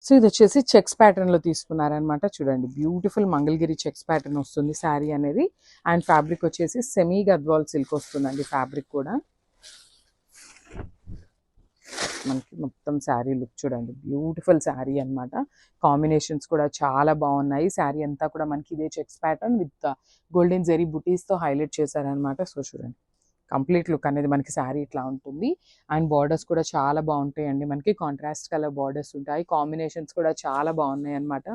So ఇది వచ్చేసి checks pattern లో తీసుకున్నారనమాట. చూడండి బ్యూటిఫుల్ మంగళగిరి చెక్స్ ప్యాటర్న్ వస్తుంది శారీ అనేది. అండ్ ఫ్యాబ్రిక్ వచ్చేసి సెమీ గద్వాల్ సిల్క్ వస్తుందండి ఫ్యాబ్రిక్ కూడా. మనకి మొత్తం శారీ లుక్ చూడండి, బ్యూటిఫుల్ శారీ అన్నమాట. కాంబినేషన్స్ కూడా చాలా బాగున్నాయి. శారీ అంతా కూడా మనకి ఇదే checks pattern with golden zari బుటీస్ తో హైలైట్ చేశారనమాట. సో చూడండి కంప్లీట్ లుక్ అనేది మనకి శారీ ఇట్లా ఉంటుంది. అండ్ బార్డర్స్ కూడా చాలా బాగుంటాయండి, మనకి కాంట్రాస్ట్ కలర్ బార్డర్స్ ఉంటాయి. కాంబినేషన్స్ కూడా చాలా బాగున్నాయి అనమాట.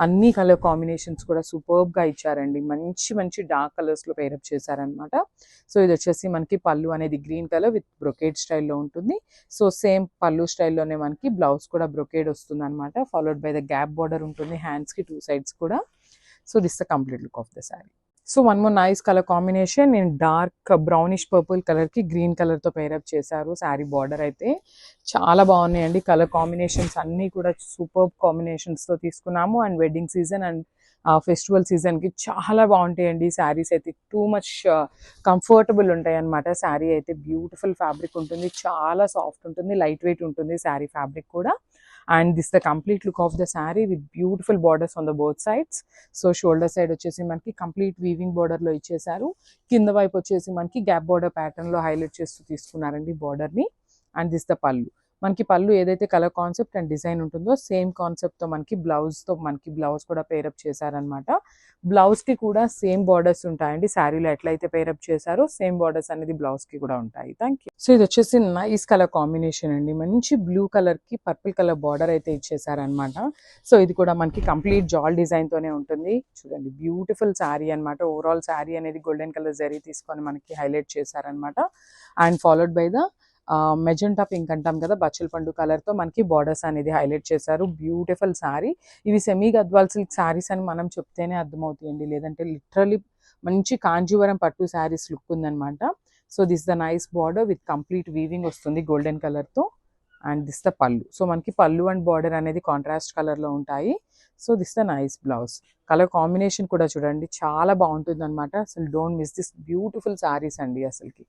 అన్ని కలర్ కాంబినేషన్స్ కూడా సూపర్బ్ గా ఇచ్చారండి. మంచి మంచి డార్క్ కలర్స్ లో పేరప్ చేశారనమాట. సో ఇది వచ్చేసి మనకి పళ్ళు అనేది గ్రీన్ కలర్ విత్ బ్రొకేడ్ స్టైల్లో ఉంటుంది. సో సేమ్ పళ్ళు స్టైల్లోనే మనకి బ్లౌజ్ కూడా బ్రొకేడ్ వస్తుంది అనమాట. Followed by the gap border ఉంటుంది హ్యాండ్స్ కి 2 sides కూడా. So this the complete look of the sari. So one more nice colour combination, నేను డార్క్ బ్రౌనిష్ పర్పుల్ కలర్ కి గ్రీన్ కలర్ తో పేరప్ చేశారు. శారీ బార్డర్ అయితే చాలా బాగున్నాయండి. కలర్ కాంబినేషన్స్ అన్ని కూడా సూపర్ కాంబినేషన్స్ తో తీసుకున్నాము. And wedding season and festival season కి చాలా బాగుంటాయండి శారీస్ అయితే. టూ మచ్ కంఫర్టబుల్ ఉంటాయి అనమాట. శారీ అయితే బ్యూటిఫుల్ ఫ్యాబ్రిక్ ఉంటుంది, చాలా సాఫ్ట్ ఉంటుంది, లైట్ వెయిట్ ఉంటుంది శారీ ఫ్యాబ్రిక్ కూడా. And this the complete look of the sari with beautiful borders on the both sides. So shoulder side వచ్చేసి మనకి కంప్లీట్ వీవింగ్ బార్డర్ లో ఇచ్చేసారు. కింద వైపు వచ్చేసి మనకి గ్యాప్ బార్డర్ ప్యాటర్న్ లో హైలైట్ చేస్తూ తీసుకున్నారండి బార్డర్ ని. అండ్ దిస్ ద పళ్ళు. మనకి పళ్ళు ఏదైతే కలర్ కాన్సెప్ట్ అండ్ డిజైన్ ఉంటుందో సేమ్ కాన్సెప్ట్ తో మనకి బ్లౌజ్ కూడా పేరప్ చేశారనమాట. బ్లౌజ్ కి కూడా సేమ్ బార్డర్స్ ఉంటాయండి. శారీలో ఎట్లయితే పేరప్ చేశారో సేమ్ బార్డర్స్ అనేది బ్లౌజ్ కి కూడా ఉంటాయి. Thank you. సో ఇది వచ్చేసి నైస్ కలర్ కాంబినేషన్ అండి. మంచి బ్లూ కలర్ కి పర్పుల్ కలర్ బార్డర్ అయితే ఇచ్చేసారనమాట. సో ఇది కూడా మనకి కంప్లీట్ జాల్ డిజైన్ తోనే ఉంటుంది. చూడండి బ్యూటిఫుల్ శారీ అనమాట. ఓవరాల్ శారీ అనేది గోల్డెన్ కలర్ జరీ తీసుకొని మనకి హైలైట్ చేశారనమాట. And followed by the magenta pink అంటాం కదా, బచ్చల పండు కలర్ తో మనకి బార్డర్స్ అనేది హైలైట్ చేశారు. బ్యూటిఫుల్ శారీ. ఇవి సెమీ గద్వాల్ సిల్క్ శారీస్ అని మనం చెప్తేనే అర్థమవుతాయండి, లేదంటే లిటరలీ మంచి కాంజీవరం పట్టు శారీస్ లుక్ ఉందన్నమాట. So this the nice border with complete weaving వస్తుంది గోల్డెన్ కలర్ తో. అండ్ దిస్ ద పళ్ళు. సో మనకి పళ్ళు అండ్ బార్డర్ అనేది కాంట్రాస్ట్ కలర్ లో ఉంటాయి. So this the nice blouse. Colour combination కూడా చూడండి చాలా బాగుంటుంది అనమాట. అసలు don't miss this beautiful saris అండి. అసలుకి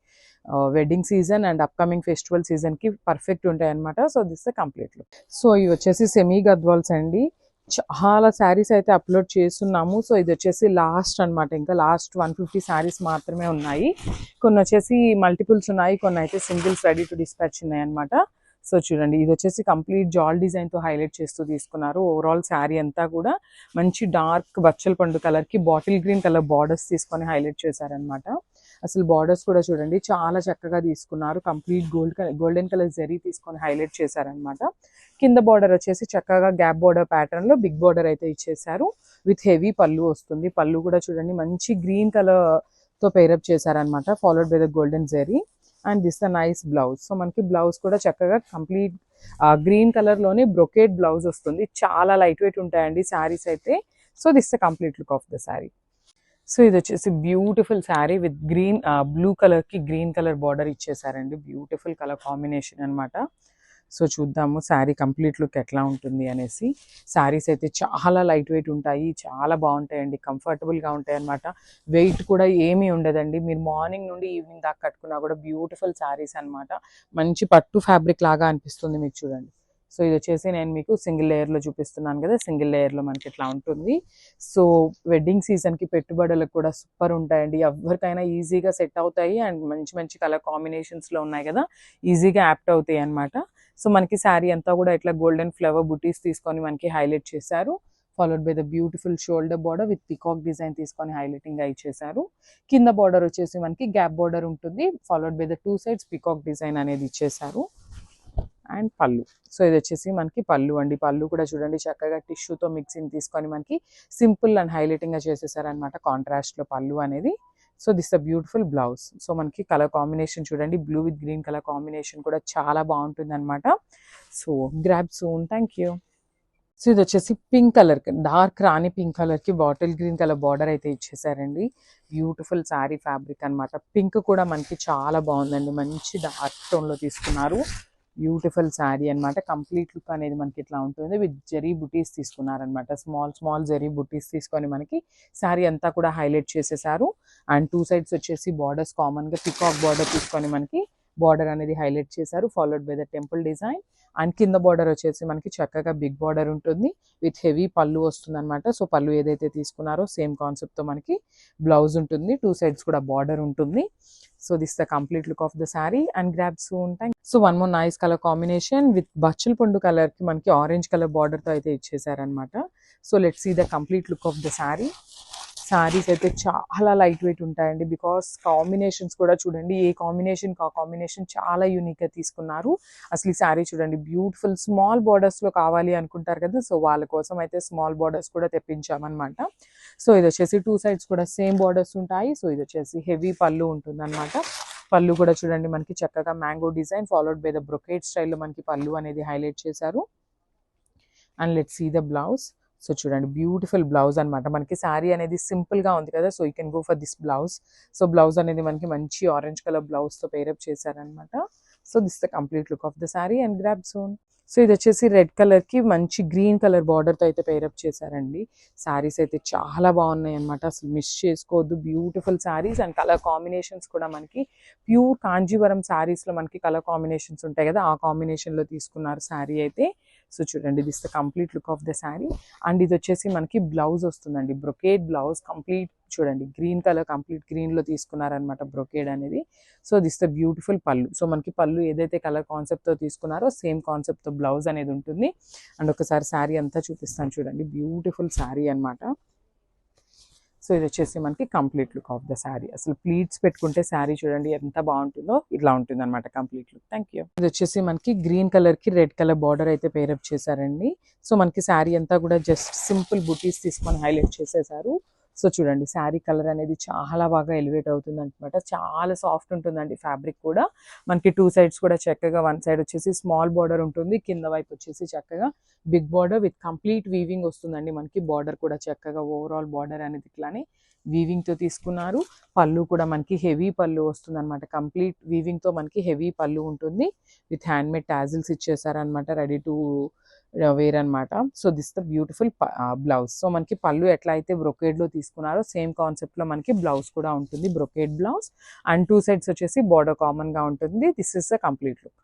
wedding season and upcoming festival season కి పర్ఫెక్ట్ ఉంటాయి అనమాట. So this the complete look. So ఇవి వచ్చేసి సెమీ గద్వాల్స్ అండి. చాలా శారీస్ అయితే అప్లోడ్ చేస్తున్నాము. సో ఇది వచ్చేసి లాస్ట్ అనమాట, ఇంకా లాస్ట్ 150 శారీస్ మాత్రమే ఉన్నాయి. కొన్ని వచ్చేసి మల్టిపుల్స్ ఉన్నాయి, కొన్ని అయితే సింగిల్స్ రెడీ టు డిస్పాచ్ ఉన్నాయి అనమాట. సో చూడండి ఇది వచ్చేసి కంప్లీట్ జాల్ డిజైన్ తో హైలైట్ చేస్తూ తీసుకున్నారు. ఓవరాల్ శారీ అంతా కూడా మంచి డార్క్ బచ్చల పండు కలర్ కి బాటిల్ గ్రీన్ కలర్ బార్డర్స్ తీసుకొని హైలైట్ చేశారనమాట. అసలు బార్డర్స్ కూడా చూడండి చాలా చక్కగా తీసుకున్నారు. కంప్లీట్ గోల్డెన్ కలర్ జరీ తీసుకొని హైలైట్ చేశారనమాట. కింద బార్డర్ వచ్చేసి చక్కగా గ్యాప్ బార్డర్ ప్యాటర్న్ లో బిగ్ బార్డర్ అయితే ఇచ్చేసారు. విత్ హెవీ పళ్ళు వస్తుంది. పళ్ళు కూడా చూడండి మంచి గ్రీన్ కలర్ తో పేరప్ చేశారనమాట, followed by the golden zari. And this the nice blouse. So మనకి బ్లౌజ్ కూడా చక్కగా కంప్లీట్ గ్రీన్ కలర్ లోనే బ్రొకేడ్ బ్లౌజ్ వస్తుంది. చాలా లైట్ వెయిట్ ఉంటాయండి శారీస్ అయితే. So this the complete look of the sari. So ఇది వచ్చేసి beautiful sari with green blue colour కి గ్రీన్ కలర్ బార్డర్ ఇచ్చేసారండి. బ్యూటిఫుల్ కలర్ కాంబినేషన్ అనమాట. సో చూద్దాము శారీ కంప్లీట్ లుక్ ఎట్లా ఉంటుంది అనేసి. శారీస్ అయితే చాలా లైట్ వెయిట్ ఉంటాయి, చాలా బాగుంటాయండి, కంఫర్టబుల్గా ఉంటాయి అనమాట. వెయిట్ కూడా ఏమీ ఉండదండి. మీరు మార్నింగ్ నుండి ఈవినింగ్ దాకా కట్టుకున్నా కూడా బ్యూటిఫుల్ శారీస్ అనమాట. మంచి పట్టు ఫ్యాబ్రిక్ లాగా అనిపిస్తుంది మీకు చూడండి. సో ఇది వచ్చేసి నేను మీకు సింగిల్ లేయర్లో చూపిస్తున్నాను కదా, సింగిల్ లేయర్లో మనకి ఇట్లా ఉంటుంది. సో వెడ్డింగ్ సీజన్కి పెట్టుబడులకు కూడా సూపర్ ఉంటాయండి. ఎవరికైనా ఈజీగా సెట్ అవుతాయి. అండ్ మంచి మంచి కలర్ కాంబినేషన్స్లో ఉన్నాయి కదా, ఈజీగా యాప్ట్ అవుతాయి అనమాట. సో మనకి శారీ అంతా కూడా ఇట్లా గోల్డెన్ ఫ్లవర్ బుటీస్ తీసుకొని మనకి హైలైట్ చేశారు. Followed by the beautiful shoulder border with peacock design తీసుకొని హైలైటింగ్ గా ఇచ్చేసారు. కింద బార్డర్ వచ్చేసి మనకి గ్యాప్ బార్డర్ ఉంటుంది. Followed by the 2 sides peacock design అనేది ఇచ్చేసారు. అండ్ పళ్ళు. సో ఇది వచ్చేసి మనకి పళ్ళు అండి. పళ్ళు కూడా చూడండి చక్కగా టిష్యూతో మిక్సింగ్ తీసుకొని మనకి సింపుల్ అండ్ హైలైటింగ్ గా చేసేసారు అనమాట, కాంట్రాస్ట్ లో పళ్ళు అనేది. So this the beautiful blouse. So మనకి కలర్ కాంబినేషన్ చూడండి, blue with green colour combination కూడా చాలా బాగుంటుంది అనమాట. So grab soon. Thank you. So ఇది వచ్చేసి పింక్ కలర్ కి, డార్క్ రాణి పింక్ కలర్ కి బాటిల్ గ్రీన్ కలర్ బార్డర్ అయితే ఇచ్చేసారండి. బ్యూటిఫుల్ శారీ ఫ్యాబ్రిక్ అనమాట. పింక్ కూడా మనకి చాలా బాగుందండి, మంచి డార్క్ టోన్ లో తీసుకున్నారు. బ్యూటిఫుల్ శారీ అనమాట. కంప్లీట్ లుక్ అనేది మనకి ఇట్లా ఉంటుంది. With zari buttis తీసుకున్నారనమాట. Small small zari బుటీస్ తీసుకొని మనకి శారీ అంతా కూడా హైలైట్ చేసేసారు. అండ్ 2 sides వచ్చేసి బార్డర్స్ కామన్ గా పికాక్ బార్డర్ తీసుకొని మనకి బార్డర్ అనేది హైలైట్ చేశారు, followed by the temple design. And కింద బార్డర్ వచ్చేసి మనకి చక్కగా బిగ్ బార్డర్ ఉంటుంది విత్ హెవీ పళ్ళు వస్తుంది అనమాట. సో పళ్ళు ఏదైతే తీసుకున్నారో సేమ్ కాన్సెప్ట్తో మనకి బ్లౌజ్ ఉంటుంది, 2 sides కూడా బార్డర్ ఉంటుంది. So this the complete look of the sari and grab soon. So one more nice colour combination with బచ్చల పండు కలర్ కి మనకి ఆరెంజ్ కలర్ బార్డర్ తో అయితే ఇచ్చేసారనమాట. So let's see the complete look of the sari. Saris అయితే చాలా లైట్ వెయిట్ ఉంటాయండి, because combinations కూడా చూడండి, ఏ కాంబినేషన్ ఆ కాంబినేషన్ చాలా యూనిక్ గా తీసుకున్నారు. అసలు ఈ శారీ చూడండి బ్యూటిఫుల్ స్మాల్ బార్డర్స్ లో కావాలి అనుకుంటారు కదా, సో వాళ్ళ కోసం అయితే స్మాల్ బార్డర్స్ కూడా తెప్పించామన్నమాట. సో ఇది వచ్చేసి 2 sides కూడా సేమ్ బార్డర్స్ ఉంటాయి. సో ఇది వచ్చేసి హెవీ పళ్ళు ఉంటుంది అనమాట. పళ్ళు కూడా చూడండి మనకి చక్కగా mango design followed by the brocade స్టైల్లో మనకి పళ్ళు అనేది హైలైట్ చేశారు. And let's see the blouse. So చూడండి బ్యూటిఫుల్ బ్లౌజ్ అనమాట. మనకి శారీ అనేది సింపుల్ గా ఉంది కదా, so you can go for this blouse. So blouse అనేది మనకి మంచి ఆరెంజ్ కలర్ బ్లౌజ్ తో పేరప్ చేశారనమాట. So this the complete look of the sari and grab soon. So ఇది వచ్చేసి రెడ్ కలర్ కి మంచి గ్రీన్ కలర్ బార్డర్ తో అయితే పేరప్ చేశారండి. శారీస్ అయితే చాలా బాగున్నాయి అనమాట, అసలు మిస్ చేసుకోవద్దు. Beautiful saris and colour combinations కూడా మనకి ప్యూర్ కాంజీవరం శారీస్ లో మనకి కలర్ కాంబినేషన్స్ ఉంటాయి కదా, ఆ కాంబినేషన్ లో తీసుకున్నారు శారీ అయితే. సో చూడండి this the complete look of the sari. And ఇది వచ్చేసి మనకి బ్లౌజ్ వస్తుందండి, బ్రొకేడ్ బ్లౌజ్. కంప్లీట్ చూడండి గ్రీన్ కలర్, కంప్లీట్ గ్రీన్ లో తీసుకున్నారనమాట బ్రొకేడ్ అనేది. సో దిస్ ద బ్యూటిఫుల్ పళ్ళు. సో మనకి పళ్ళు ఏదైతే కలర్ కాన్సెప్ట్ తో తీసుకున్నారో సేమ్ కాన్సెప్ట్ తో బ్లౌజ్ అనేది ఉంటుంది. అండ్ ఒకసారి శారీ అంతా చూపిస్తాను చూడండి, బ్యూటిఫుల్ శారీ అనమాట. సో ఇది వచ్చేసి మనకి complete look of the sari. అసలు ప్లీట్స్ పెట్టుకుంటే శారీ చూడండి ఎంత బాగుంటుందో, ఇట్లా ఉంటుంది అనమాట కంప్లీట్ లుక్. Thank you. ఇది వచ్చేసి మనకి గ్రీన్ కలర్ కి రెడ్ కలర్ బార్డర్ అయితే పేరప్ చేశారండి. సో మనకి శారీ అంతా కూడా జస్ట్ సింపుల్ బుటీస్ తీసుకొని హైలైట్ చేసేసారు. సో చూడండి శారీ కలర్ అనేది చాలా బాగా ఎలివేట్ అవుతుంది అనమాట, చాలా సాఫ్ట్ ఉంటుందండి ఫ్యాబ్రిక్ కూడా. మనకి 2 sides కూడా చక్కగా, 1 side వచ్చేసి స్మాల్ బార్డర్ ఉంటుంది, కింద వైపు వచ్చేసి చక్కగా big border with complete weaving వస్తుందండి. మనకి బార్డర్ కూడా చక్కగా ఓవరాల్ బార్డర్ అనేది ఇట్లానే వీవింగ్ తో తీసుకున్నారు. పళ్ళు కూడా మనకి హెవీ పళ్ళు వస్తుంది అనమాట, కంప్లీట్ వీవింగ్ తో మనకి హెవీ పళ్ళు ఉంటుంది విత్ హ్యాండ్ మేడ్ టాజిల్స్ ఇచ్చేసారనమాట, రెడీ టు వేర్ అనమాట. So this the beautiful blouse. So మనకి పళ్ళు ఎట్లా అయితే బ్రొకేడ్ లో తీసుకున్నారో సేమ్ కాన్సెప్ట్ లో మనకి బ్లౌజ్ కూడా ఉంటుంది, బ్రొకేడ్ బ్లౌజ్. అండ్ 2 sides వచ్చేసి బార్డర్ కామన్ గా ఉంటుంది. This is the complete look.